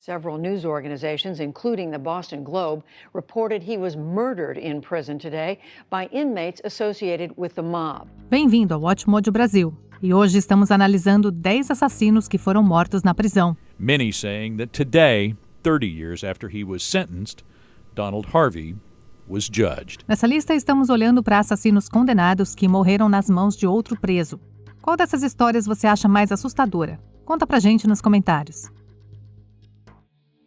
Several news organizations, including the Boston Globe, reported he was murdered in prison today by inmates associated with the mob. Bem-vindo ao Watch Mojo Brasil. E hoje estamos analisando 10 assassinos que foram mortos na prisão. Many saying that today, 30 years after he was sentenced, Donald Harvey was judged. Nessa lista estamos olhando para assassinos condenados que morreram nas mãos de outro preso. Qual dessas histórias você acha mais assustadora? Conta pra gente nos comentários.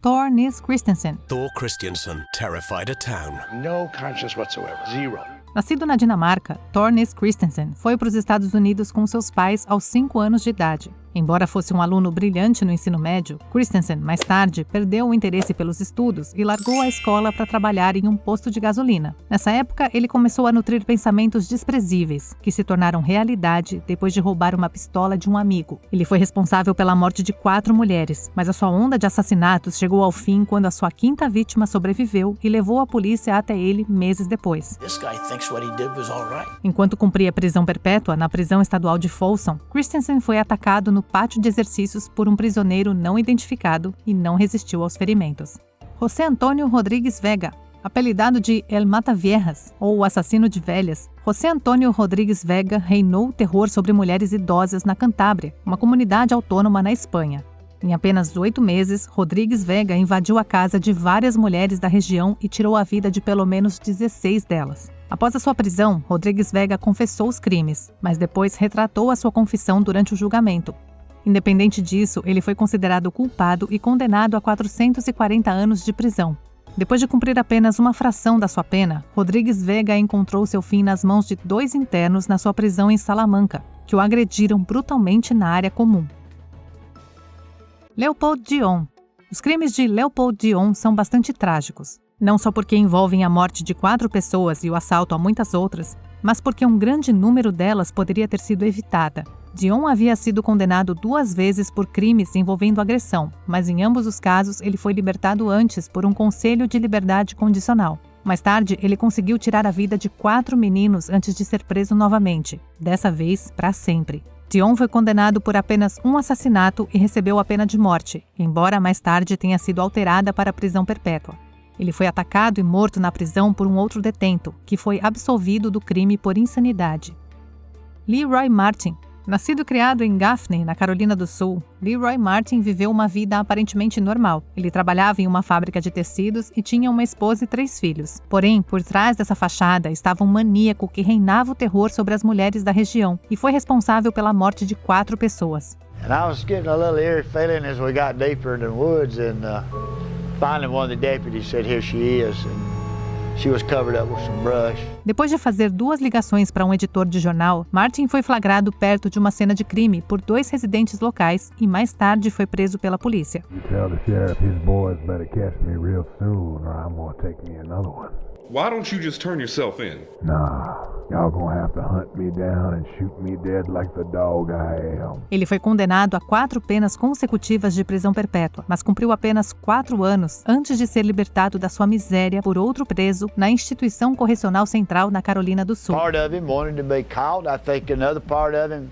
Tor Nils Christensen. Thor Christensen terrified a town. No conscience whatsoever. Zero. Nascido na Dinamarca, Tor Nils Christensen foi para os Estados Unidos com seus pais aos 5 anos de idade. Embora fosse um aluno brilhante no ensino médio, Christensen, mais tarde, perdeu o interesse pelos estudos e largou a escola para trabalhar em um posto de gasolina. Nessa época, ele começou a nutrir pensamentos desprezíveis, que se tornaram realidade depois de roubar uma pistola de um amigo. Ele foi responsável pela morte de 4 mulheres, mas a sua onda de assassinatos chegou ao fim quando a sua 5ª vítima sobreviveu e levou a polícia até ele meses depois. Enquanto cumpria prisão perpétua na prisão estadual de Folsom, Christensen foi atacado no pátio de exercícios por um prisioneiro não identificado e não resistiu aos ferimentos. José Antônio Rodrigues Vega, apelidado de El Mataviejas, ou o assassino de velhas, José Antônio Rodrigues Vega reinou o terror sobre mulheres idosas na Cantábria, uma comunidade autônoma na Espanha. Em apenas 8 meses, Rodrigues Vega invadiu a casa de várias mulheres da região e tirou a vida de pelo menos 16 delas. Após a sua prisão, Rodrigues Vega confessou os crimes, mas depois retratou a sua confissão durante o julgamento. Independente disso, ele foi considerado culpado e condenado a 440 anos de prisão. Depois de cumprir apenas uma fração da sua pena, Rodrigues Vega encontrou seu fim nas mãos de 2 internos na sua prisão em Salamanca, que o agrediram brutalmente na área comum. Leopold Dion. Os crimes de Leopold Dion são bastante trágicos, não só porque envolvem a morte de 4 pessoas e o assalto a muitas outras, mas porque um grande número delas poderia ter sido evitada. Dion havia sido condenado 2 vezes por crimes envolvendo agressão, mas em ambos os casos ele foi libertado antes por um conselho de liberdade condicional. Mais tarde, ele conseguiu tirar a vida de 4 meninos antes de ser preso novamente, dessa vez para sempre. Dion foi condenado por apenas um assassinato e recebeu a pena de morte, embora mais tarde tenha sido alterada para prisão perpétua. Ele foi atacado e morto na prisão por um outro detento, que foi absolvido do crime por insanidade. Leroy Martin. Nascido e criado em Gaffney, na Carolina do Sul, Leroy Martin viveu uma vida aparentemente normal. Ele trabalhava em uma fábrica de tecidos e tinha uma esposa e 3 filhos. Porém, por trás dessa fachada estava um maníaco que reinava o terror sobre as mulheres da região e foi responsável pela morte de 4 pessoas. And I was getting a little eerie feeling as we got deeper into the woods, and finally one of the deputies said, "Here she is." And she was covered up with some brush. Depois de fazer 2 ligações para um editor de jornal, Martin foi flagrado perto de uma cena de crime por 2 residentes locais e mais tarde foi preso pela polícia. You tell the sheriff his boys better catch me real soon or I'm gonna take me another one. Why don't you just turn yourself in? Nah, y'all gonna have to hunt me down and shoot me dead like the dog I am. Ele foi condenado a 4 penas consecutivas de prisão perpétua, mas cumpriu apenas 4 anos antes de ser libertado da sua miséria por outro preso na Instituição Correcional Central na Carolina do Sul. Part of him wanted to be caught. I think another part of him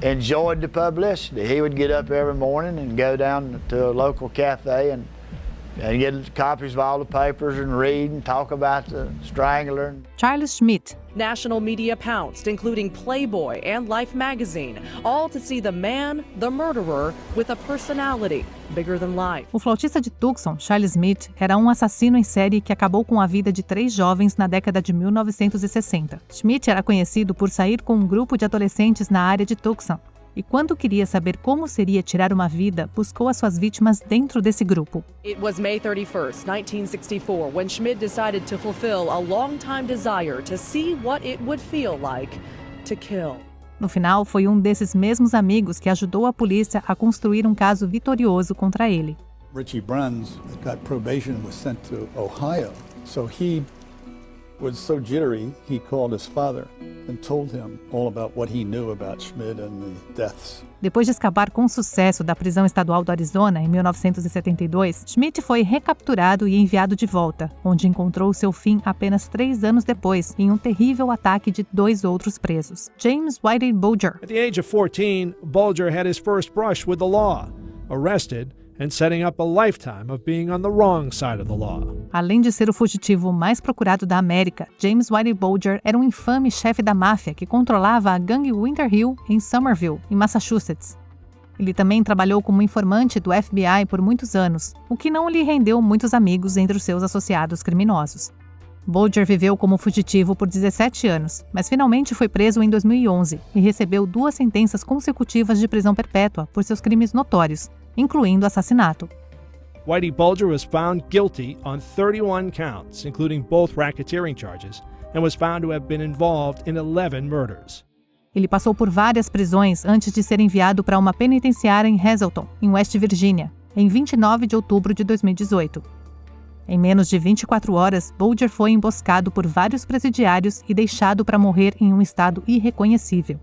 enjoyed the publicity. He would get up every morning and go down to a local cafe and get copies of all the papers and read and talk about the Strangler. Charles Schmidt. National media pounced, including Playboy and Life magazine, all to see the man, the murderer, with a personality bigger than life. O flautista de Tucson, Charles Schmidt, era um assassino em série que acabou com a vida de 3 jovens na década de 1960. Schmidt era conhecido por sair com um grupo de adolescentes na área de Tucson. E quando queria saber como seria tirar uma vida, buscou as suas vítimas dentro desse grupo. It was May 31st, 1964, when Schmidt decided to fulfill a long-time desire to see what it would feel like to kill. No final, foi um desses mesmos amigos que ajudou a polícia a construir um caso vitorioso contra ele. Richie Bruns got probation and was sent to Ohio, so he was so jittery, he called his father and told him all about what he knew about Schmidt and the deaths. Depois de escapar com sucesso da prisão estadual do Arizona em 1972, Schmidt foi recapturado e enviado de volta, onde encontrou seu fim apenas 3 anos depois, em um terrível ataque de 2 outros presos. James Whitey Bulger. At the age of 14, Bulger had his first brush with the law. Arrested and setting up a lifetime of being on the wrong side of the law. Além de ser o fugitivo mais procurado da América, James Whitey Bulger era um infame chefe da máfia que controlava a gangue Winter Hill em Somerville, em Massachusetts. Ele também trabalhou como informante do FBI por muitos anos, o que não lhe rendeu muitos amigos entre os seus associados criminosos. Bulger viveu como fugitivo por 17 anos, mas finalmente foi preso em 2011 e recebeu 2 sentenças consecutivas de prisão perpétua por seus crimes notórios, incluindo assassinato. Whitey Bulger was found guilty on 31 counts, including both racketeering charges, and was found to have been involved in 11 murders. Ele passou por várias prisões antes de ser enviado para uma penitenciária em Hazleton, em West Virginia, em 29 de outubro de 2018. Em menos de 24 horas, Bulger foi emboscado por vários presidiários e deixado para morrer em um estado irreconhecível.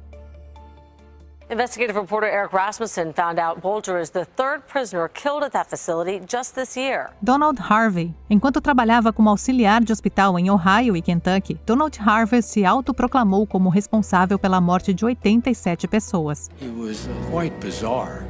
Investigative reporter Eric Rasmussen found out Bulger is the 3rd prisoner killed at that facility just this year. Donald Harvey. Enquanto trabalhava como auxiliar de hospital em Ohio e Kentucky, Donald Harvey se autoproclamou como responsável pela morte de 87 pessoas. It was quite bizarre,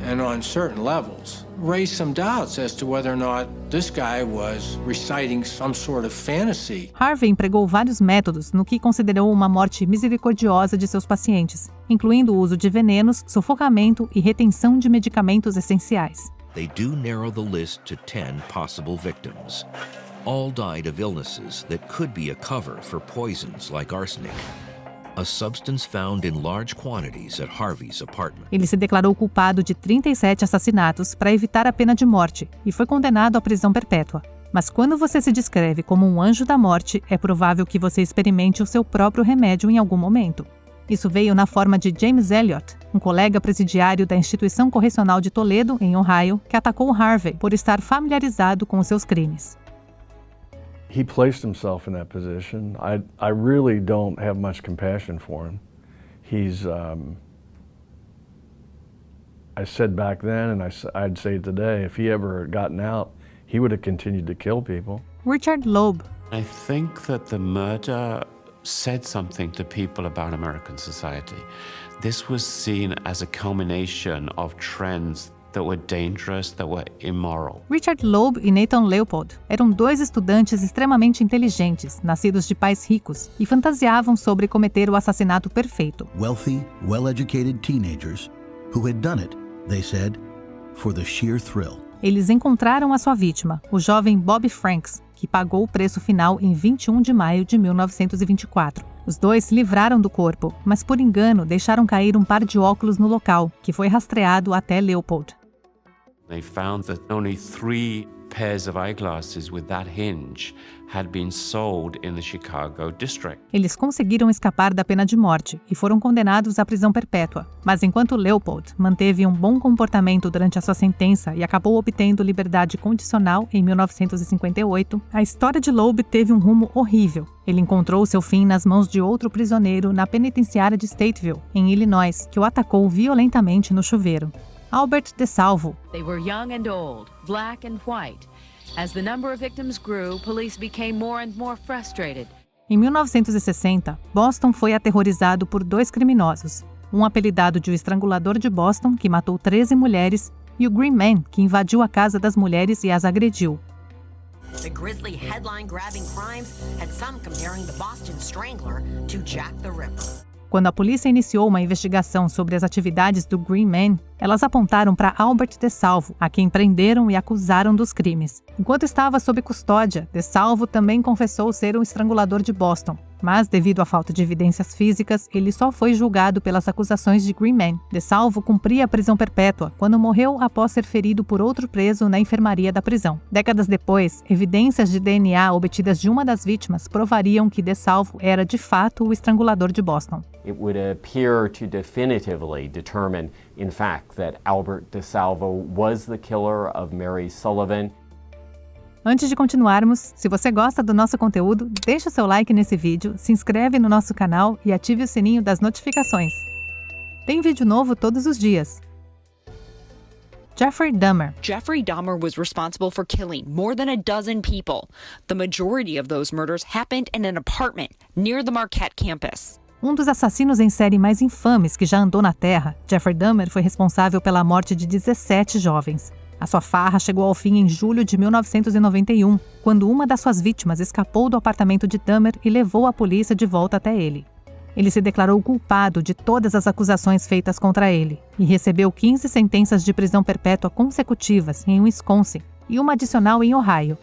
and on certain levels, raised some doubts as to whether or not this guy was reciting some sort of fantasy. Harvey empregou vários métodos no que considerou uma morte misericordiosa de seus pacientes, incluindo o uso de venenos, sufocamento e retenção de medicamentos essenciais. They do narrow the list to 10 possible victims. All died of illnesses that could be a cover for poisons like arsenic, a substance found in large quantities at Harvey's apartment. Ele se declarou culpado de 37 assassinatos para evitar a pena de morte e foi condenado à prisão perpétua. Mas quando você se descreve como um anjo da morte, é provável que você experimente o seu próprio remédio em algum momento. Isso veio na forma de James Elliott, um colega presidiário da Instituição Correcional de Toledo, em Ohio, que atacou Harvey por estar familiarizado com os seus crimes. He placed himself in that position. I really don't have much compassion for him. He's, I said back then, and I'd say today, if he ever had gotten out, he would have continued to kill people. Richard Loeb. I think that the murder said something to people about American society. This was seen as a culmination of trends that were dangerous, that were immoral. Richard Loeb e Nathan Leopold eram 2 estudantes extremamente inteligentes, nascidos de pais ricos, e fantasiavam sobre cometer o assassinato perfeito. Wealthy, well-educated teenagers who had done it, they said, for the sheer thrill. Eles encontraram a sua vítima, o jovem Bob Franks, que pagou o preço final em 21 de maio de 1924. Os 2 se livraram do corpo, mas por engano deixaram cair um par de óculos no local, que foi rastreado até Leopold. They found that only 3 pairs of eyeglasses with that hinge had been sold in the Chicago district. Eles conseguiram escapar da pena de morte e foram condenados à prisão perpétua. Mas enquanto Leopold manteve um bom comportamento durante a sua sentença e acabou obtendo liberdade condicional em 1958, a história de Loeb teve um rumo horrível. Ele encontrou seu fim nas mãos de outro prisioneiro na penitenciária de Stateville, em Illinois, que o atacou violentamente no chuveiro. Albert DeSalvo. They were young and old, black and white. As the number of victims grew, police became more and more frustrated. Em 1960, Boston foi aterrorizado por 2 criminosos. Um apelidado de o Estrangulador de Boston, que matou 13 mulheres, e o Green Man, que invadiu a casa das mulheres e as agrediu. The grisly headline-grabbing crimes had some comparing the Boston Strangler to Jack the Ripper. Quando a polícia iniciou uma investigação sobre as atividades do Green Man, elas apontaram para Albert DeSalvo, a quem prenderam e acusaram dos crimes. Enquanto estava sob custódia, DeSalvo também confessou ser um estrangulador de Boston. Mas, devido à falta de evidências físicas, ele só foi julgado pelas acusações de Green Man. DeSalvo cumpria a prisão perpétua quando morreu após ser ferido por outro preso na enfermaria da prisão. Décadas depois, evidências de DNA obtidas de uma das vítimas provariam que DeSalvo era de fato o estrangulador de Boston. It would appear to definitively determine, in fact, that Albert DeSalvo was the killer of Mary Sullivan. Antes de continuarmos, se você gosta do nosso conteúdo, deixa o seu like nesse vídeo, se inscreve no nosso canal e ative o sininho das notificações. Tem vídeo novo todos os dias. Jeffrey Dahmer. Jeffrey Dahmer was responsible for killing more than a dozen people. The majority of those murders happened in an apartment near the Marquette campus. Um dos assassinos em série mais infames que já andou na Terra, Jeffrey Dahmer foi responsável pela morte de 17 jovens. A sua farra chegou ao fim em julho de 1991, quando uma das suas vítimas escapou do apartamento de Dahmer e levou a polícia de volta até ele. Ele se declarou culpado de todas as acusações feitas contra ele e recebeu 15 sentenças de prisão perpétua consecutivas em Wisconsin e uma adicional em Ohio.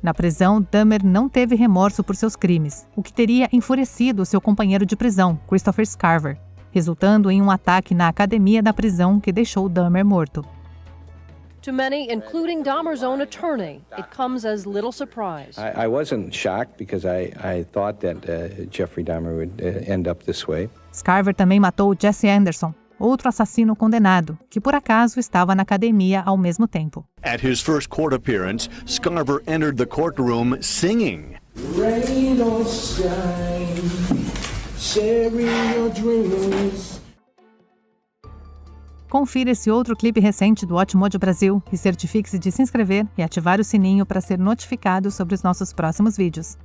Na prisão, Dahmer não teve remorso por seus crimes, o que teria enfurecido seu companheiro de prisão, Christopher Scarver, resultando em um ataque na academia da prisão que deixou Dahmer morto. To many, including Dahmer's own attorney, it comes as little surprise. I wasn't shocked because I thought that Jeffrey Dahmer would end up this way. Scarver também matou Jesse Anderson, outro assassino condenado, que por acaso estava na academia ao mesmo tempo. At his first court appearance, Scarver entered the courtroom singing. Rain or shine, sharing your dreams. Confira esse outro clipe recente do Watchmojo Brasil e certifique-se de se inscrever e ativar o sininho para ser notificado sobre os nossos próximos vídeos.